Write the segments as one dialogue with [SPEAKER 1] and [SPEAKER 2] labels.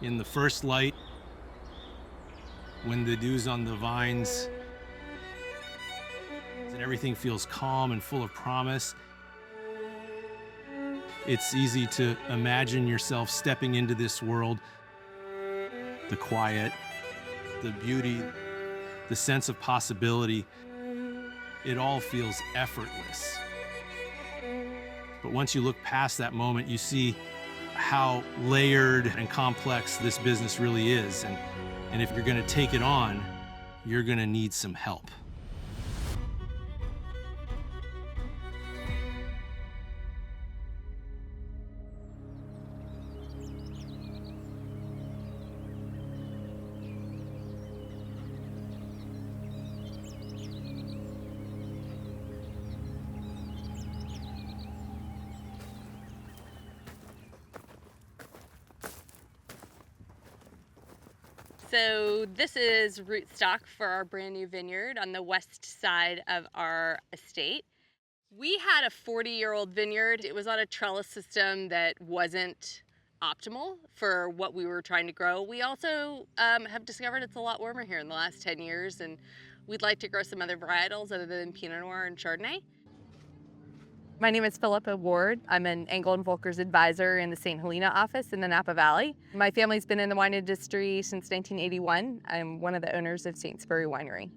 [SPEAKER 1] in the first light, when the dew's on the vines, and everything feels calm and full of promise. It's easy to imagine yourself stepping into this world, the quiet, the beauty, the sense of possibility. It all feels effortless. But once you look past that moment, you see how layered and complex this business really is. And if you're gonna take it on, you're gonna need some help.
[SPEAKER 2] So this is rootstock for our brand new vineyard on the west side of our estate. We had a 40-year-old vineyard. It was on a trellis system that wasn't optimal for what we were trying to grow. We also have discovered it's a lot warmer here in the last 10 years, and we'd like to grow some other varietals other than Pinot Noir and Chardonnay. My name is Philippa Ward. I'm an Engel Völkers advisor in the St. Helena office in the Napa Valley. My family's been in the wine industry since 1981. I'm one of the owners of Saintsbury Winery.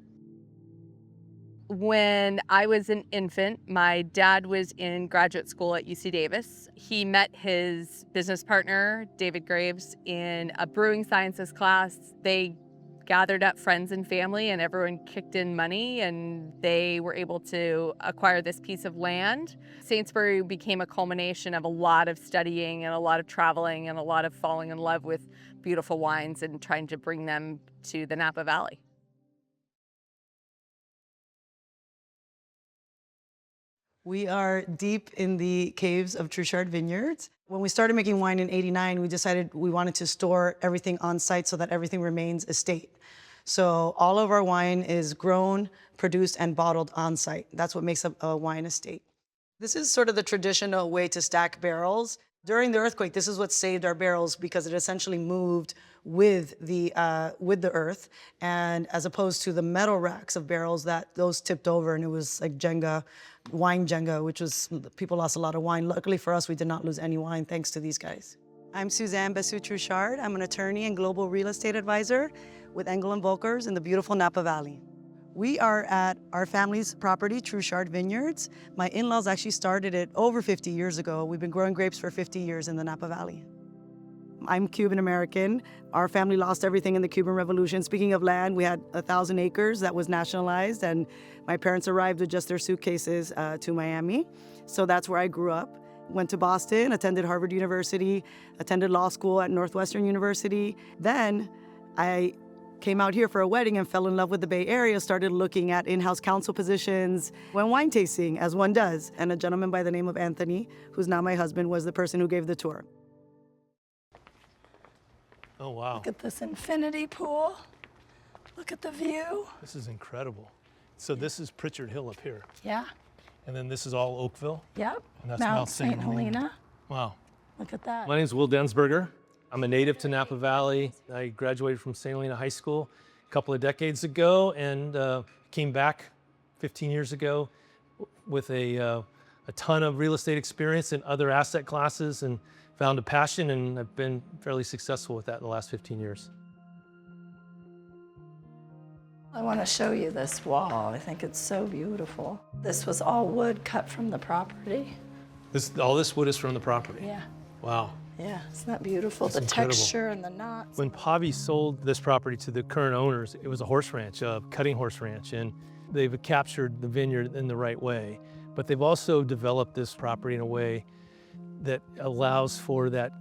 [SPEAKER 2] When I was an infant, my dad was in graduate school at UC Davis. He met his business partner, David Graves, in a brewing sciences class. They gathered up friends and family, and everyone kicked in money, and they were able to acquire this piece of land. Saintsbury became a culmination of a lot of studying and a lot of traveling and a lot of falling in love with beautiful wines and trying to bring them to the Napa Valley.
[SPEAKER 3] We are deep in the caves of Truchard Vineyards. When we started making wine in '89, we decided we wanted to store everything on site so that everything remains estate. So all of our wine is grown, produced, and bottled on site. That's what makes up a wine estate. This is sort of the traditional way to stack barrels. During the earthquake, this is what saved our barrels because it essentially moved with the earth, and as opposed to the metal racks of barrels that those tipped over, and it was like Jenga, wine Jenga, which was, people lost a lot of wine. Luckily for us, we did not lose any wine thanks to these guys. I'm Suzanne Truchard. I'm an attorney and global real estate advisor with Engel Völkers in the beautiful Napa Valley. We are at our family's property, Truchard Vineyards. My in-laws actually started it over 50 years ago. We've been growing grapes for 50 years in the Napa Valley. I'm Cuban American. Our family lost everything in the Cuban Revolution. Speaking of land, we had 1,000 acres that was nationalized, and my parents arrived with just their suitcases to Miami. So that's where I grew up. Went to Boston, attended Harvard University, attended law school at Northwestern University. Then I came out here for a wedding and fell in love with the Bay Area, started looking at in-house counsel positions, went wine tasting, as one does. And a gentleman by the name of Anthony, who's now my husband, was the person who gave the tour.
[SPEAKER 1] Oh, wow.
[SPEAKER 4] Look at this infinity pool. Look at the view.
[SPEAKER 5] This is incredible. So this is Pritchard Hill up here.
[SPEAKER 4] Yeah.
[SPEAKER 5] And then this is all Oakville?
[SPEAKER 4] Yep.
[SPEAKER 5] And that's
[SPEAKER 4] Mount St. Helena.
[SPEAKER 5] Wow.
[SPEAKER 4] Look at that.
[SPEAKER 5] My name is Will Densberger. I'm a native to Napa Valley. I graduated from St. Helena High School a couple of decades ago and came back 15 years ago with a ton of real estate experience in other asset classes and found a passion, and I've been fairly successful with that in the last 15 years.
[SPEAKER 4] I want to show you this wall. I think it's so beautiful. This was all wood cut from the property.
[SPEAKER 5] All this wood is from the property?
[SPEAKER 4] Yeah.
[SPEAKER 5] Wow.
[SPEAKER 4] Yeah, isn't that beautiful?
[SPEAKER 5] That's
[SPEAKER 4] the
[SPEAKER 5] incredible.
[SPEAKER 4] Texture and the knots.
[SPEAKER 5] When Pavi sold this property to the current owners, it was a horse ranch, a cutting horse ranch, and they've captured the vineyard in the right way. But they've also developed this property in a way that allows for that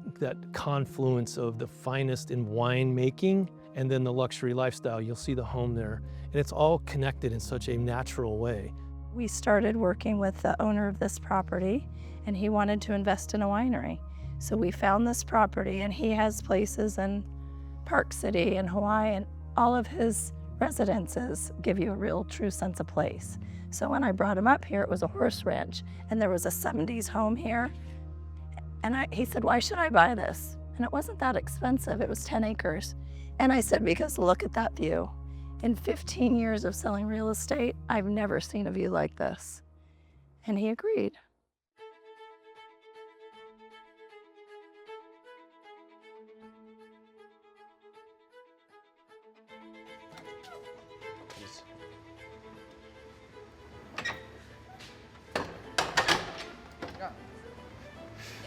[SPEAKER 5] confluence of the finest in winemaking and then the luxury lifestyle. You'll see the home there. And it's all connected in such a natural way.
[SPEAKER 4] We started working with the owner of this property, and he wanted to invest in a winery. So we found this property, and he has places in Park City and Hawaii, and all of his residences give you a real true sense of place. So when I brought him up here, it was a horse ranch, and there was a 70s home here. And he said, why should I buy this? And it wasn't that expensive, it was 10 acres. And I said, because look at that view. In 15 years of selling real estate, I've never seen a view like this. And he agreed.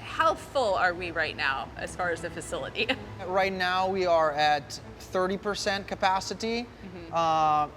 [SPEAKER 2] How full are we right now as far as the facility?
[SPEAKER 6] Right now we are at 30% capacity.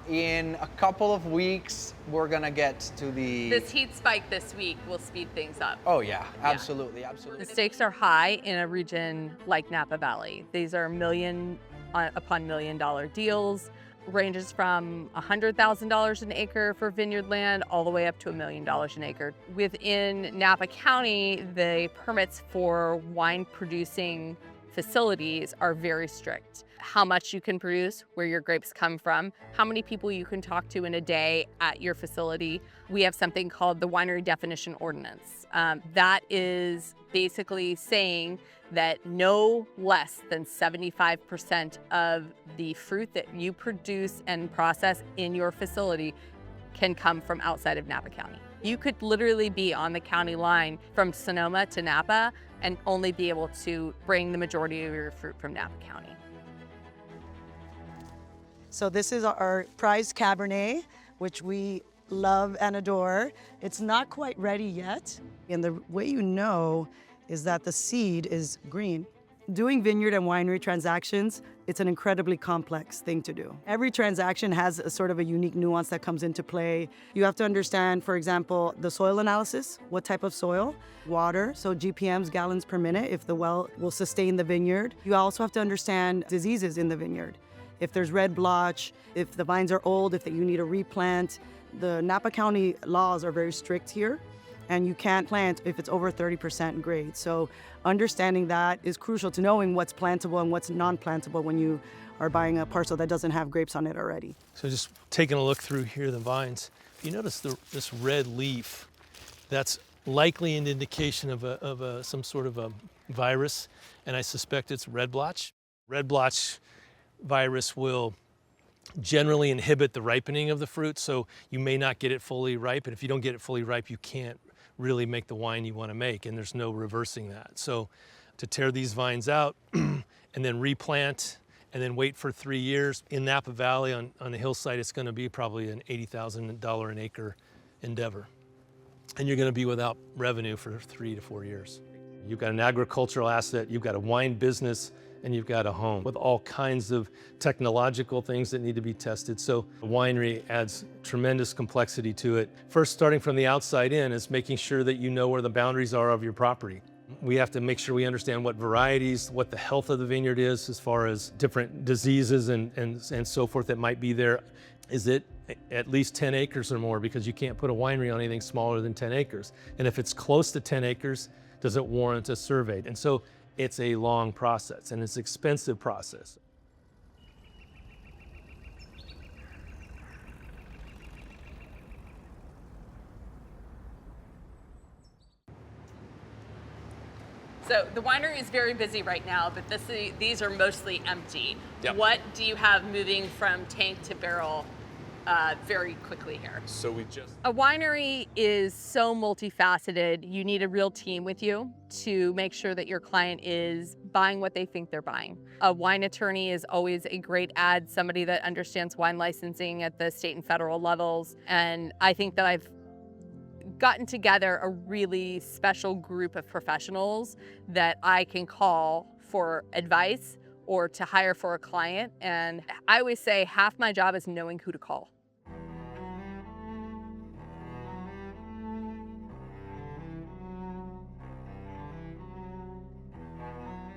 [SPEAKER 6] In a couple of weeks, we're gonna get to the...
[SPEAKER 2] This heat spike this week will speed things up.
[SPEAKER 6] Oh yeah, absolutely, absolutely.
[SPEAKER 2] The stakes are high in a region like Napa Valley. These are million upon $1 million deals, ranges from $100,000 an acre for vineyard land all the way up to $1 million an acre. Within Napa County, the permits for wine producing facilities are very strict. How much you can produce, where your grapes come from, how many people you can talk to in a day at your facility. We have something called the Winery Definition Ordinance. That is basically saying that no less than 75% of the fruit that you produce and process in your facility can come from outside of Napa County. You could literally be on the county line from Sonoma to Napa and only be able to bring the majority of your fruit from Napa County.
[SPEAKER 3] So this is our prized Cabernet, which we love and adore. It's not quite ready yet. And the way you know is that the seed is green. Doing vineyard and winery transactions, it's an incredibly complex thing to do. Every transaction has a sort of a unique nuance that comes into play. You have to understand, for example, the soil analysis, what type of soil, water, so GPMs, gallons per minute, if the well will sustain the vineyard. You also have to understand diseases in the vineyard. If there's red blotch, if the vines are old, if you need a replant. The Napa County laws are very strict here, and you can't plant if it's over 30% grade. So understanding that is crucial to knowing what's plantable and what's non-plantable when you are buying a parcel that doesn't have grapes on it already.
[SPEAKER 5] So just taking a look through here, the vines, you notice this red leaf, that's likely an indication of some sort of a virus, and I suspect it's red blotch. Red blotch virus will generally inhibit the ripening of the fruit, so you may not get it fully ripe, and if you don't get it fully ripe, you can't really make the wine you want to make, and there's no reversing that. So to tear these vines out and then replant and then wait for 3 years, in Napa Valley on the hillside, it's going to be probably an $80,000 an acre endeavor, and you're going to be without revenue for 3 to 4 years. You've got an agricultural asset, you've got a wine business, and you've got a home with all kinds of technological things that need to be tested. So a winery adds tremendous complexity to it. First, starting from the outside in, is making sure that you know where the boundaries are of your property. We have to make sure we understand what varieties, what the health of the vineyard is as far as different diseases and so forth that might be there. Is it at least 10 acres or more? Because you can't put a winery on anything smaller than 10 acres. And if it's close to 10 acres, does it warrant a survey? And so it's a long process, and it's an expensive process.
[SPEAKER 2] So the winery is very busy right now, but these are mostly empty.
[SPEAKER 7] Yep.
[SPEAKER 2] What do you have moving from tank to barrel very quickly here?
[SPEAKER 7] So we just...
[SPEAKER 2] A winery is so multifaceted. You need a real team with you to make sure that your client is buying what they think they're buying. A wine attorney is always a great add, somebody that understands wine licensing at the state and federal levels. And I think that I've gotten together a really special group of professionals that I can call for advice or to hire for a client. And I always say half my job is knowing who to call.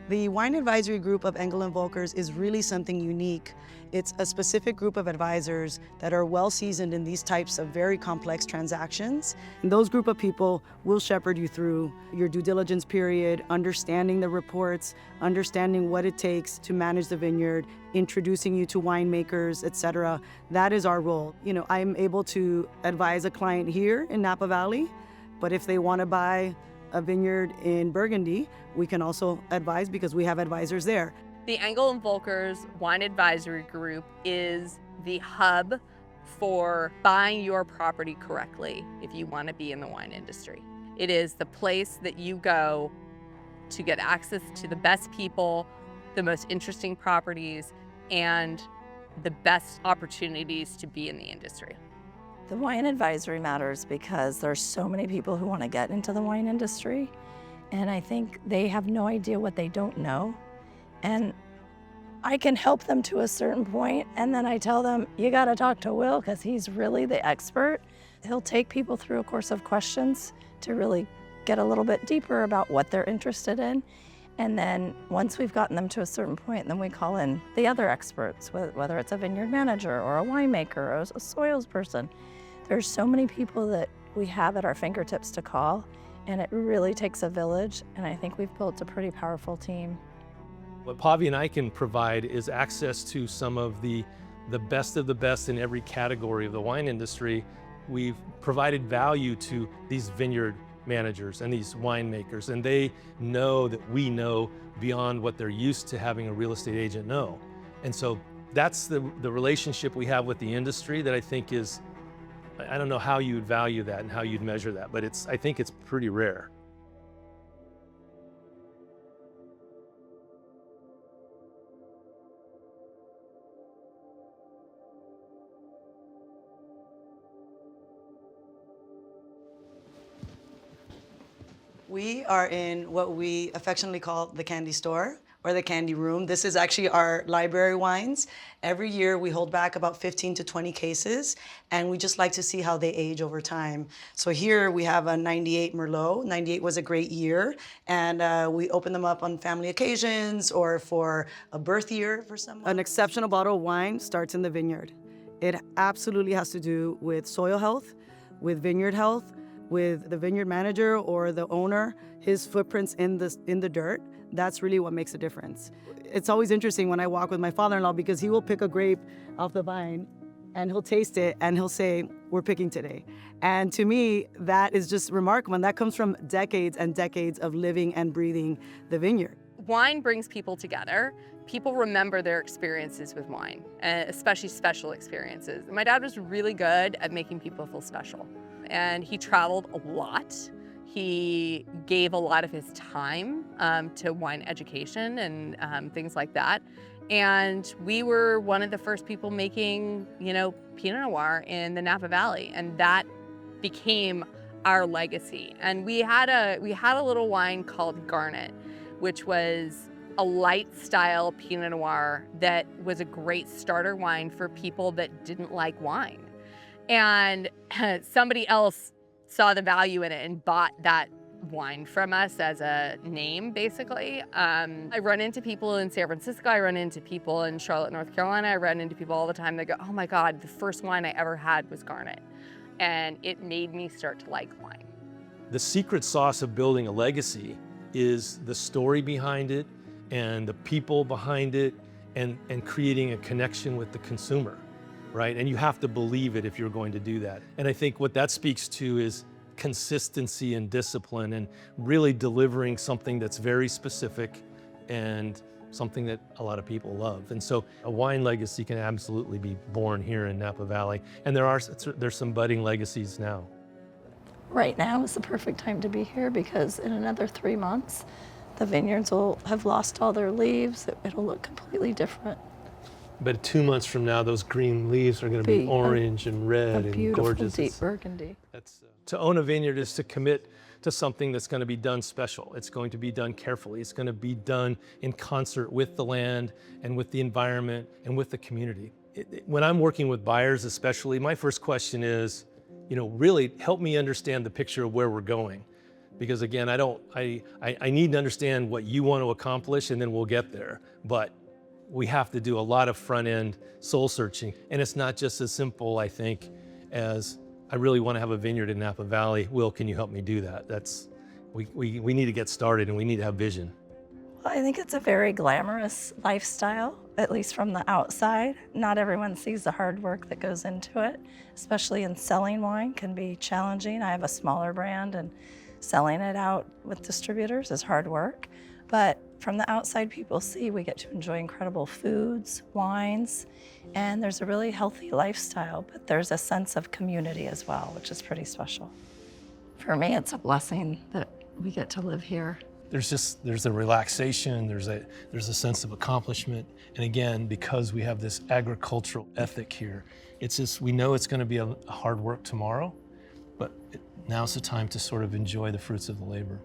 [SPEAKER 3] The wine advisory group of Engel Völkers is really something unique. It's a specific group of advisors that are well seasoned in these types of very complex transactions. And those group of people will shepherd you through your due diligence period, understanding the reports, understanding what it takes to manage the vineyard, introducing you to winemakers, etc. That is our role. You know, I'm able to advise a client here in Napa Valley, but if they want to buy a vineyard in Burgundy, we can also advise because we have advisors there.
[SPEAKER 2] The Engel Völkers Wine Advisory Group is the hub for buying your property correctly if you want to be in the wine industry. It is the place that you go to get access to the best people, the most interesting properties, and the best opportunities to be in the industry.
[SPEAKER 4] The wine advisory matters because there's so many people who want to get into the wine industry, and I think they have no idea what they don't know. And I can help them to a certain point, and then I tell them, you got to talk to Will because he's really the expert. He'll take people through a course of questions to really get a little bit deeper about what they're interested in. And then once we've gotten them to a certain point, then we call in the other experts, whether it's a vineyard manager or a winemaker or a soils person. There's so many people that we have at our fingertips to call, and it really takes a village, and I think we've built a pretty powerful team.
[SPEAKER 5] What Pavi and I can provide is access to some of the best of the best in every category of the wine industry. We've provided value to these vineyard managers and these winemakers, and they know that we know beyond what they're used to having a real estate agent know. And so that's the relationship we have with the industry that I think is, I don't know how you'd value that and how you'd measure that, but I think it's pretty rare.
[SPEAKER 3] We are in what we affectionately call the candy store or the candy room. This is actually our library wines. Every year we hold back about 15 to 20 cases, and we just like to see how they age over time. So here we have a 98 Merlot. 98 was a great year, and we open them up on family occasions or for a birth year for someone. An exceptional bottle of wine starts in the vineyard. It absolutely has to do with soil health, with vineyard health, with the vineyard manager or the owner, his footprints in the dirt. That's really what makes a difference. It's always interesting when I walk with my father-in-law because he will pick a grape off the vine and he'll taste it and he'll say, we're picking today. And to me, that is just remarkable. And that comes from decades and decades of living and breathing the vineyard.
[SPEAKER 2] Wine brings people together. People remember their experiences with wine, especially special experiences. My dad was really good at making people feel special. And he traveled a lot. He gave a lot of his time to wine education and things like that. And we were one of the first people making, Pinot Noir in the Napa Valley, and that became our legacy. And we had a little wine called Garnet, which was a light style Pinot Noir that was a great starter wine for people that didn't like wine. And somebody else saw the value in it and bought that wine from us as a name, basically. I run into people in San Francisco, I run into people in Charlotte, North Carolina, I run into people all the time that go, oh my God, the first wine I ever had was Garnet. And it made me start to like wine.
[SPEAKER 5] The secret sauce of building a legacy is the story behind it and the people behind it and creating a connection with the consumer. Right? And you have to believe it if you're going to do that. And I think what that speaks to is consistency and discipline and really delivering something that's very specific and something that a lot of people love. And so a wine legacy can absolutely be born here in Napa Valley. And there's some budding legacies now.
[SPEAKER 4] Right now is the perfect time to be here because in another 3 months, the vineyards will have lost all their leaves. It'll look completely different.
[SPEAKER 5] But 2 months from now, those green leaves are going to be orange and red and gorgeous.
[SPEAKER 4] Deep burgundy.
[SPEAKER 5] To own a vineyard is to commit to something that's going to be done special. It's going to be done carefully. It's going to be done in concert with the land and with the environment and with the community. When I'm working with buyers especially, my first question is, really help me understand the picture of where we're going. Because again, I need to understand what you want to accomplish and then we'll get there. But we have to do a lot of front-end soul searching. And it's not just as simple, I think, as I really want to have a vineyard in Napa Valley. Will, can you help me do that? We need to get started and we need to have vision.
[SPEAKER 4] Well, I think it's a very glamorous lifestyle, at least from the outside. Not everyone sees the hard work that goes into it, especially in selling wine can be challenging. I have a smaller brand, and Selling it out with distributors is hard work, but from the outside, people see we get to enjoy incredible foods, wines, and there's a really healthy lifestyle, but there's a sense of community as well, which is pretty special. For me, it's a blessing that we get to live here.
[SPEAKER 5] There's a relaxation, there's a sense of accomplishment. And again, because we have this agricultural ethic here, it's just, we know it's gonna be a hard work tomorrow, but now's the time to sort of enjoy the fruits of the labor.